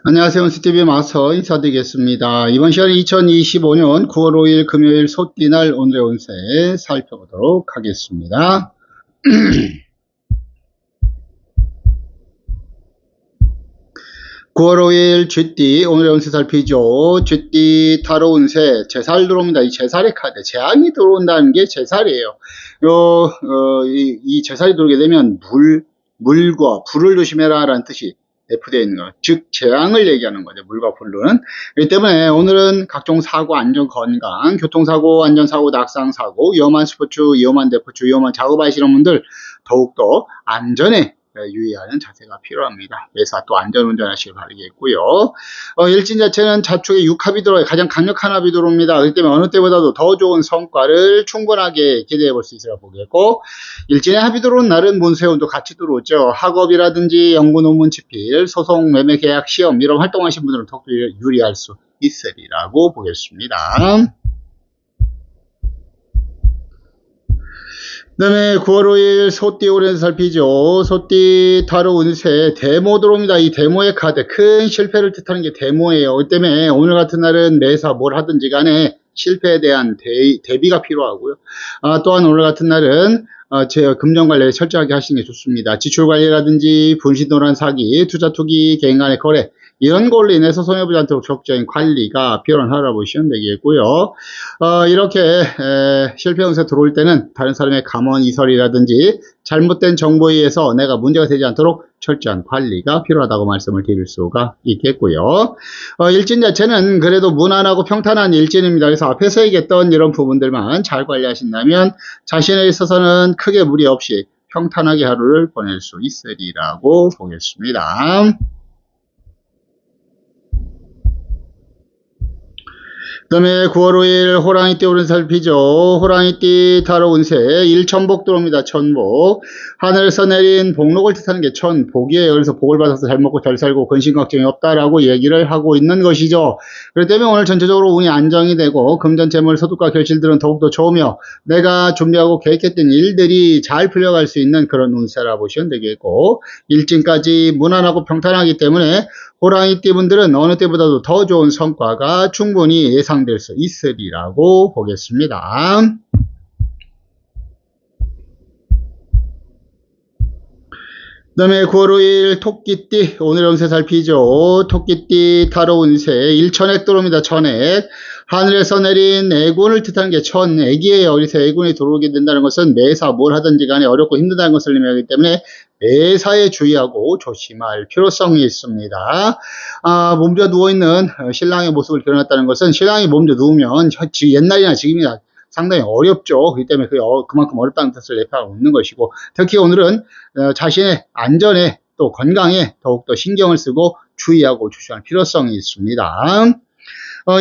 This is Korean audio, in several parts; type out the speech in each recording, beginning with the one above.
안녕하세요. 온스TV 마스터 인사드리겠습니다. 이번 시간에 2025년 9월 5일 금요일 소띠날 오늘의 운세 살펴보도록 하겠습니다. 9월 5일 쥐띠 오늘의 운세 살피죠. 쥐띠 타로 운세 제살 들어옵니다. 이 제살의 카드 재앙이 들어온다는 게 제살이에요. 이 제살이 들어오게 되면 물과 불을 조심해라 라는 뜻이 내포되어 있는 것, 즉 재앙을 얘기하는 거죠. 물과 불은. 그렇기 때문에 오늘은 각종 사고, 안전, 건강, 교통사고, 안전사고, 낙상사고, 위험한 스포츠, 위험한 대포츠, 위험한 작업하시는 분들 더욱더 안전에 유의하는 자세가 필요합니다. 그래서 또 안전운전 하시길 바라겠고요. 일진 자체는 자축에 6합이 들어요. 가장 강력한 합이 들어옵니다. 그렇기 때문에 어느 때보다도 더 좋은 성과를 충분하게 기대해 볼 수 있으라 보겠고, 일진의 합이 들어온 날은 문세운도 같이 들어오죠. 학업이라든지 연구 논문 집필, 소송, 매매 계약, 시험 이런 활동하신 분들은 더욱 유리할 수 있으리라고 보겠습니다. 그 다음에 9월 5일 소띠 오랜 살피죠. 소띠 타로 운세 데모 들어옵니다. 이 데모의 카드 큰 실패를 뜻하는 게 데모예요. 그 때문에 오늘 같은 날은 매사 뭘 하든지 간에 실패에 대한 대비가 필요하고요. 또한 오늘 같은 날은 제 금전 관리 철저하게 하시는 게 좋습니다. 지출 관리라든지 분신도란 사기, 투자 투기, 개인 간의 거래 이런 걸로 인해서 손해보지 않도록 적극적인 관리가 필요한 하라고 보시면 되겠고요. 이렇게 실패 운세 들어올 때는 다른 사람의 감언 이설이라든지 잘못된 정보에 의해서 내가 문제가 되지 않도록 철저한 관리가 필요하다고 말씀을 드릴 수가 있겠고요. 일진 자체는 그래도 무난하고 평탄한 일진입니다. 그래서 앞에서 얘기했던 이런 부분들만 잘 관리하신다면 자신에 있어서는 크게 무리 없이 평탄하게 하루를 보낼 수 있으리라고 보겠습니다. 그 다음에 9월 5일 호랑이띠 오른 살피죠. 호랑이띠 타로 운세 일천복 들어옵니다. 천복. 하늘에서 내린 복록을 뜻하는 게 천복이에요. 그래서 복을 받아서 잘 먹고 잘 살고 근심 걱정이 없다라고 얘기를 하고 있는 것이죠. 그렇기 때문에 오늘 전체적으로 운이 안정이 되고 금전 재물 소득과 결실들은 더욱더 좋으며 내가 준비하고 계획했던 일들이 잘 풀려갈 수 있는 그런 운세라 보시면 되겠고, 일진까지 무난하고 평탄하기 때문에 호랑이띠 분들은 어느 때보다도 더 좋은 성과가 충분히 예상될 수 있으리라고 보겠습니다. 그 다음에 9월 5일 토끼띠 오늘 운세 살피죠. 토끼띠 타로 운세 일천액 들어옵니다. 천액. 하늘에서 내린 애군을 뜻하는 게 천액이에요. 그래서 애군이 들어오게 된다는 것은 매사 뭘 하든지 간에 어렵고 힘들다는 것을 의미하기 때문에 매사에 주의하고 조심할 필요성이 있습니다. 몸져 누워있는 신랑의 모습을 그려놨다는 것은 신랑이 몸져 누우면 옛날이나 지금이나 상당히 어렵죠. 그렇기 때문에 그만큼 어렵다는 뜻을 내포하고 있는 것이고, 특히 오늘은 자신의 안전에 또 건강에 더욱더 신경을 쓰고 주의하고 조심할 필요성이 있습니다.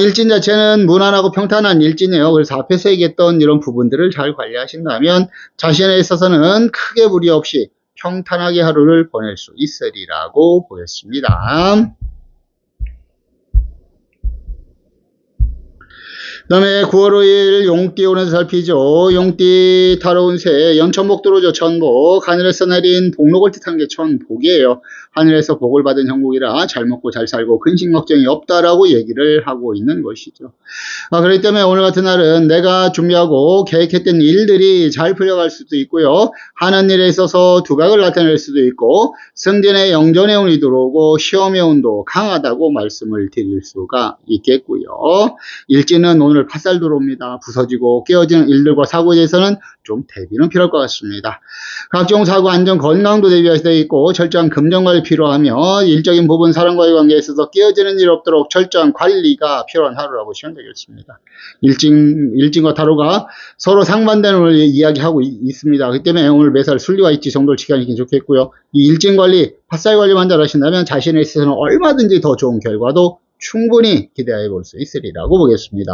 일진 자체는 무난하고 평탄한 일진이에요. 그래서 앞에서 얘기했던 이런 부분들을 잘 관리하신다면 자신에 있어서는 크게 무리 없이 평탄하게 하루를 보낼 수 있으리라고 보겠습니다. 그 다음에 9월 5일 용띠 오는 살피죠. 용띠 타로 운세 연천복 들어오죠. 천복. 하늘에서 내린 복록을 뜻하는 게 천복이에요. 하늘에서 복을 받은 형국이라 잘 먹고 잘 살고 근심 걱정이 없다라고 얘기를 하고 있는 것이죠. 그렇기 때문에 오늘 같은 날은 내가 준비하고 계획했던 일들이 잘 풀려갈 수도 있고요. 하는 일에 있어서 두각을 나타낼 수도 있고, 승진의 영전의 운이 들어오고 시험의 운도 강하다고 말씀을 드릴 수가 있겠고요. 일진은 오늘 팥살 들어옵니다. 부서지고 깨어지는 일들과 사고에 대해서는 좀 대비는 필요할 것 같습니다. 각종 사고, 안전, 건강도 대비할 수 있고 철저한 금전관리 필요하며 일적인 부분 사람과의 관계에 있어서 깨어지는 일 없도록 철저한 관리가 필요한 하루라고 보시면 되겠습니다. 일진과 타로가 서로 상반되는 걸 이야기하고 있습니다. 그렇기 때문에 오늘 매살 순리와 일치 정도를 지켜주시면 좋겠고요. 이 일진관리, 팥살 관리만 잘 하신다면 자신에 있어서는 얼마든지 더 좋은 결과도 충분히 기대해 볼 수 있으리라고 보겠습니다.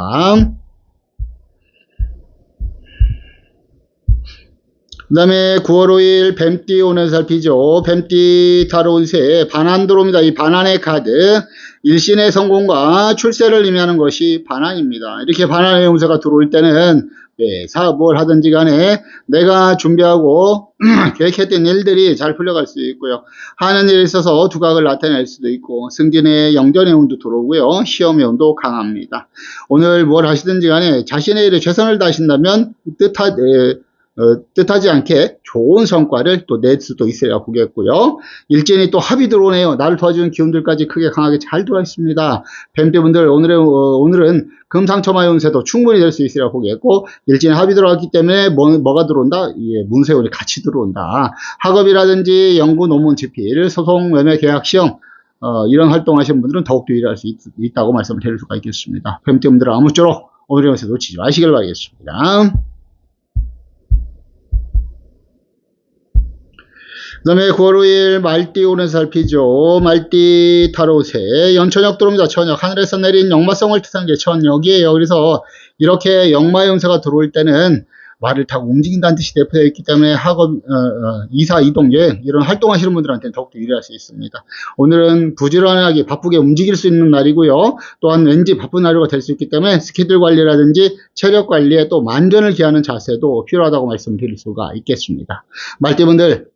그 다음에 9월 5일 뱀띠 오는 살피죠. 뱀띠 타로 운세 반환 들어옵니다. 이 반환의 카드 일신의 성공과 출세를 의미하는 것이 반환입니다. 이렇게 반환의 운세가 들어올 때는 사업을 하든지 간에 내가 준비하고 계획했던 일들이 잘 풀려갈 수 있고요. 하는 일에 있어서 두각을 나타낼 수도 있고 승진의 영전의 운도 들어오고요. 시험의 운도 강합니다. 오늘 뭘 하시든지 간에 자신의 일에 최선을 다하신다면 뜻하지 않게 좋은 성과를 또 낼 수도 있어야 보겠고요. 일진이 또 합이 들어오네요. 나를 도와주는 기운들까지 크게 강하게 잘 들어와 있습니다. 뱀띠분들 오늘은 금상첨화의 운세도 충분히 될 수 있으리라 보겠고 일진이 합이 들어왔기 때문에 뭐가 들어온다? 문세운이 같이 들어온다. 학업이라든지 연구 논문 집필, 소송, 매매, 계약, 시험 이런 활동하시는 분들은 더욱더 일할 수 있다고 말씀을 드릴 수가 있겠습니다. 뱀띠분들은 아무쪼록 오늘의 운세 놓치지 마시길 바라겠습니다. 그 다음에 9월 5일 말띠 오는 살피죠. 말띠 타로세 연천역 들어옵니다. 천역 하늘에서 내린 역마성을 뜻하는 게 천역이에요. 그래서 이렇게 역마의 운세가 들어올 때는 말을 타고 움직인다는 뜻이 대표되어 있기 때문에 학업, 이사, 이동, 여행 이런 활동하시는 분들한테는 더욱더 유리할 수 있습니다. 오늘은 부지런하게 바쁘게 움직일 수 있는 날이고요. 또한 왠지 바쁜 하루가 될 수 있기 때문에 스케줄 관리라든지 체력 관리에 또 만전을 기하는 자세도 필요하다고 말씀드릴 수가 있겠습니다. 말띠분들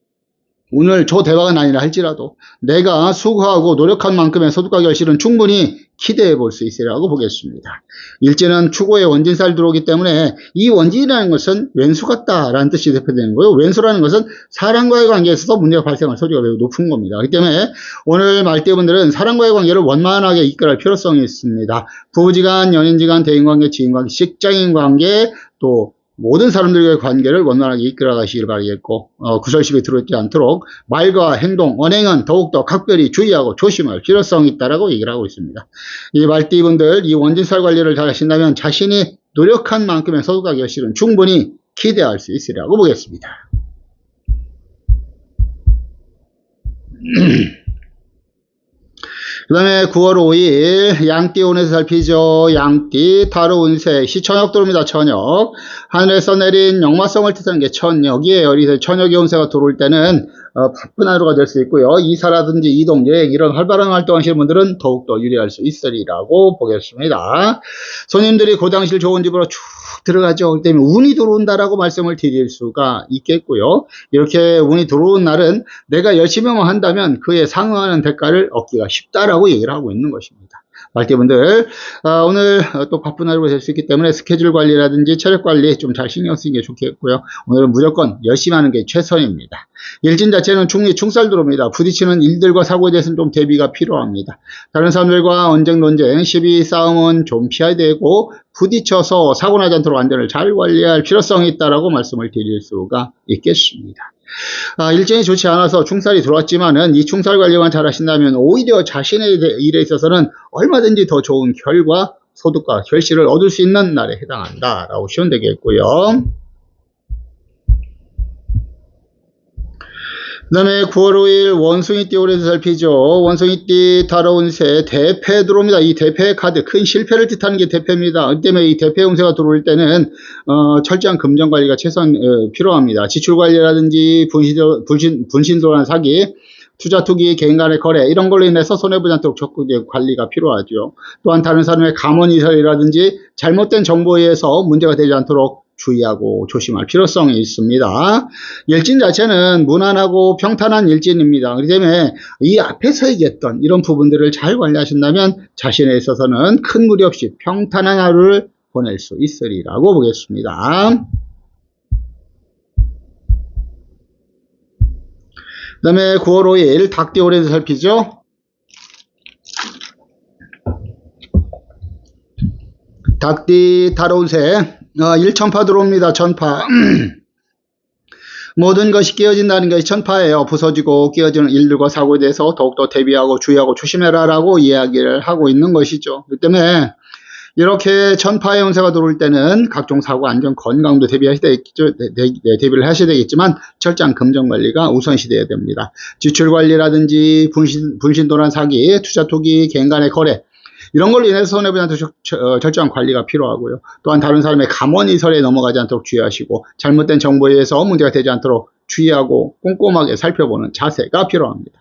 오늘 저 대박은 아니라 할지라도 내가 수고하고 노력한 만큼의 소득과 결실은 충분히 기대해 볼 수 있으리라고 보겠습니다. 일진은 추고의 원진살 들어오기 때문에 이 원진이라는 것은 왼수 같다라는 뜻이 대표되는 거예요. 왼수라는 것은 사람과의 관계에 있어서 문제가 발생할 소지가 매우 높은 겁니다. 그렇기 때문에 오늘 말띠분들은 사람과의 관계를 원만하게 이끌어갈 필요성이 있습니다. 부부지간, 연인지간, 대인관계, 지인관계, 직장인관계 또 모든 사람들과의 관계를 원만하게 이끌어 가시길 바라겠고 구설십이 들어오지 않도록 말과 행동, 언행은 더욱더 각별히 주의하고 조심할 필요성이 있다고 얘기를 하고 있습니다. 이 말띠분들 이 원진살 관리를 잘 하신다면 자신이 노력한 만큼의 소득과 결실은 충분히 기대할 수 있으리라고 보겠습니다. 그 다음에 9월 5일 양띠 운에서 살피죠. 양띠 타로 운세 시천역 들어옵니다. 천역 하늘에서 내린 역마성을 뜻하는 게 천역이에요. 그래서 천역의 운세가 들어올 때는 바쁜 하루가 될 수 있고요. 이사라든지 이동, 여행 이런 활발한 활동하시는 분들은 더욱더 유리할 수 있으리라고 보겠습니다. 손님들이 그 당시를 좋은 집으로 쭉 들어가죠. 그렇기 때문에 운이 들어온다라고 말씀을 드릴 수가 있겠고요. 이렇게 운이 들어온 날은 내가 열심히만 한다면 그에 상응하는 대가를 얻기가 쉽다라고 얘기를 하고 있는 것입니다. 말띠분들 오늘 또 바쁜 하루가 될 수 있기 때문에 스케줄 관리라든지 체력 관리 좀 잘 신경 쓰는 게 좋겠고요. 오늘은 무조건 열심히 하는 게 최선입니다. 일진 자체는 충리 충살 들어옵니다. 부딪히는 일들과 사고에 대해서는 좀 대비가 필요합니다. 다른 사람들과 언쟁 논쟁, 시비 싸움은 좀 피해야 되고 부딪혀서 사고 나지 않도록 안전을 잘 관리할 필요성이 있다라고 말씀을 드릴 수가 있겠습니다. 일정이 좋지 않아서 충살이 들어왔지만은 이 충살 관리만 잘 하신다면 오히려 자신의 일에 있어서는 얼마든지 더 좋은 결과, 소득과 결실을 얻을 수 있는 날에 해당한다라고 보시면 되겠고요. 그 다음에 9월 5일 원숭이띠 오래서 살피죠. 원숭이띠 타로 운세 대패 들어옵니다. 이 대패 카드 큰 실패를 뜻하는 게 대패입니다. 그 때문에 이 대패 운세가 들어올 때는 철저한 금전 관리가 최선 필요합니다. 지출 관리라든지 분신도란 사기, 투자 투기, 개인 간의 거래 이런 걸로 인해서 손해보지 않도록 적극적인 관리가 필요하죠. 또한 다른 사람의 감언이설이라든지 잘못된 정보에 의해서 문제가 되지 않도록 주의하고 조심할 필요성이 있습니다. 일진 자체는 무난하고 평탄한 일진입니다. 그렇기 때문에 이 앞에서 얘기했던 이런 부분들을 잘 관리하신다면 자신에 있어서는 큰 무리 없이 평탄한 하루를 보낼 수 있으리라고 보겠습니다. 그 다음에 9월 5일 닭띠 오래서 살피죠. 닭띠 타로 운세 1천파 들어옵니다. 천파 모든 것이 끼어진다는 것이 천파예요. 부서지고 끼어지는 일들과 사고에 대해서 더욱더 대비하고 주의하고 조심해라 라고 이야기를 하고 있는 것이죠. 그렇기 때문에 이렇게 천파의 운세가 들어올 때는 각종 사고, 안전, 건강도 대비를 하셔야 되겠지만 철저한 금전 관리가 우선시되어야 됩니다. 지출 관리라든지 분신도란 사기, 투자 투기, 개인 간의 거래 이런 걸로 인해서 손해보지 않도록 철저한 관리가 필요하고요. 또한 다른 사람의 감언이설에 넘어가지 않도록 주의하시고 잘못된 정보에 의해서 문제가 되지 않도록 주의하고 꼼꼼하게 살펴보는 자세가 필요합니다.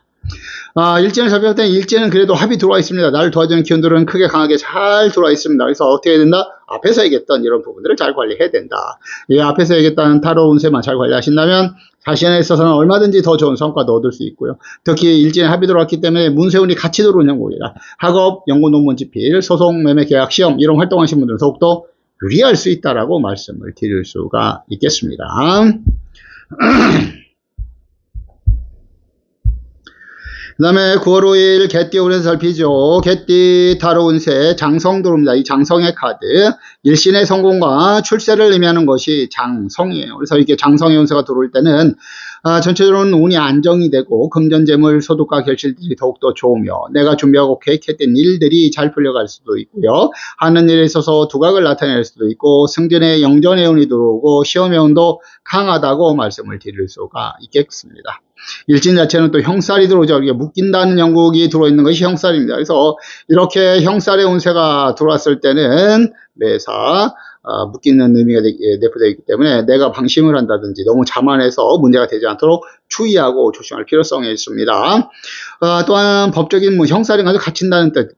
일진을 살펴볼 때 일진은 그래도 합이 들어와 있습니다. 나를 도와주는 기운들은 크게 강하게 잘 들어와 있습니다. 그래서 어떻게 해야 된다? 앞에서 얘기했던 이런 부분들을 잘 관리해야 된다. 이 앞에서 얘기했던 타로 운세만 잘 관리하신다면 자신에 있어서는 얼마든지 더 좋은 성과도 얻을 수 있고요. 특히 일진에 합이 들어왔기 때문에 문세운이 같이 들어오는 형국이라 학업, 연구, 논문 집필, 소송, 매매, 계약, 시험 이런 활동하신 분들은 더욱더 유리할 수 있다라고 말씀을 드릴 수가 있겠습니다. 그 다음에 9월 5일 개띠 운세 살피죠. 개띠 타로 운세 장성 들어옵니다. 이 장성의 카드 일신의 성공과 출세를 의미하는 것이 장성이에요. 그래서 이렇게 장성의 운세가 들어올 때는 전체적으로는 운이 안정이 되고 금전재물 소득과 결실들이 더욱더 좋으며 내가 준비하고 계획했던 일들이 잘 풀려갈 수도 있고요. 하는 일에 있어서 두각을 나타낼 수도 있고 승진의 영전의 운이 들어오고 시험의 운도 강하다고 말씀을 드릴 수가 있겠습니다. 일진 자체는 또 형살이 들어오죠. 이게 묶인다는 영국이 들어있는 것이 형살입니다. 그래서 이렇게 형살의 운세가 들어왔을 때는 매사 묶이는 의미가 내포되어 있기 때문에 내가 방심을 한다든지 너무 자만해서 문제가 되지 않도록 주의하고 조심할 필요성이 있습니다. 또한 법적인 형살이 가지고 갇힌다는 뜻,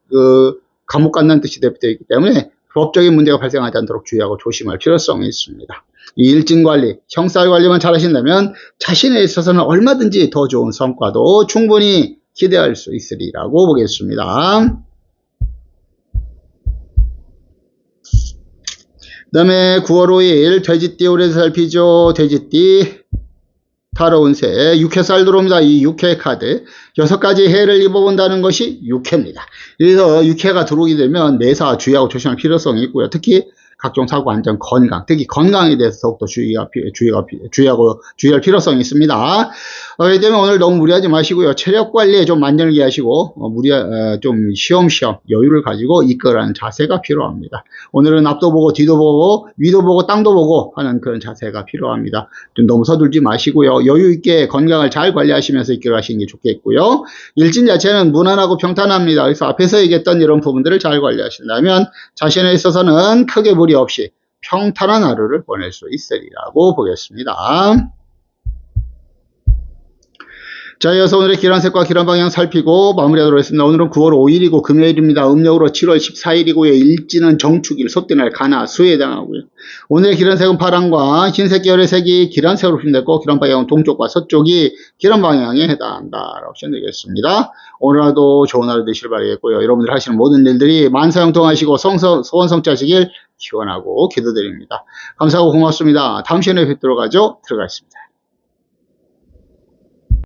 감옥 간다는 뜻이 내포되어 있기 때문에 법적인 문제가 발생하지 않도록 주의하고 조심할 필요성이 있습니다. 이 일진관리, 형살관리만 잘 하신다면 자신에 있어서는 얼마든지 더 좋은 성과도 충분히 기대할 수 있으리라고 보겠습니다. 그 다음에 9월 5일 돼지띠 오래서 살피죠. 돼지띠 타로 운세 6회살 들어옵니다. 이 6회 카드 6가지 해를 입어본다는 것이 6회입니다. 그래서 6회가 들어오게 되면 매사 주의하고 조심할 필요성이 있고요. 특히 각종 사고, 안전, 건강, 특히 건강에 대해서 더욱더 주의하고 주의할 필요성이 있습니다. 그렇기 때문에 오늘 너무 무리하지 마시고요. 체력 관리에 좀 만전을 기하시고 좀 쉬엄쉬엄 여유를 가지고 이끌어가는 자세가 필요합니다. 오늘은 앞도 보고 뒤도 보고 위도 보고 땅도 보고 하는 그런 자세가 필요합니다. 좀 너무 서둘지 마시고요. 여유 있게 건강을 잘 관리하시면서 이끌어가시는 게 좋겠고요. 일진 자체는 무난하고 평탄합니다. 그래서 앞에서 얘기했던 이런 부분들을 잘 관리하신다면 자신에 있어서는 크게 무리 없이 평탄한 하루를 보낼 수 있으리라고 보겠습니다. 자, 이어서 오늘의 기란색과 기란방향 살피고 마무리하도록 하겠습니다. 오늘은 9월 5일이고 금요일입니다. 음력으로 7월 14일이고요. 일지는 정축일, 소띠날, 가나, 수에 해당하고요. 오늘의 기란색은 파랑과 흰색 계열의 색이 기란색으로 표현됐고 기란방향은 동쪽과 서쪽이 기란방향에 해당한다라고 표현되겠습니다. 오늘 하루도 좋은 하루 되시길 바라겠고요. 여러분들 하시는 모든 일들이 만사형통하시고 소원 성취하시길 기원하고 기도드립니다. 감사하고 고맙습니다. 다음 시간에 뵙도록 하죠. 들어가겠습니다.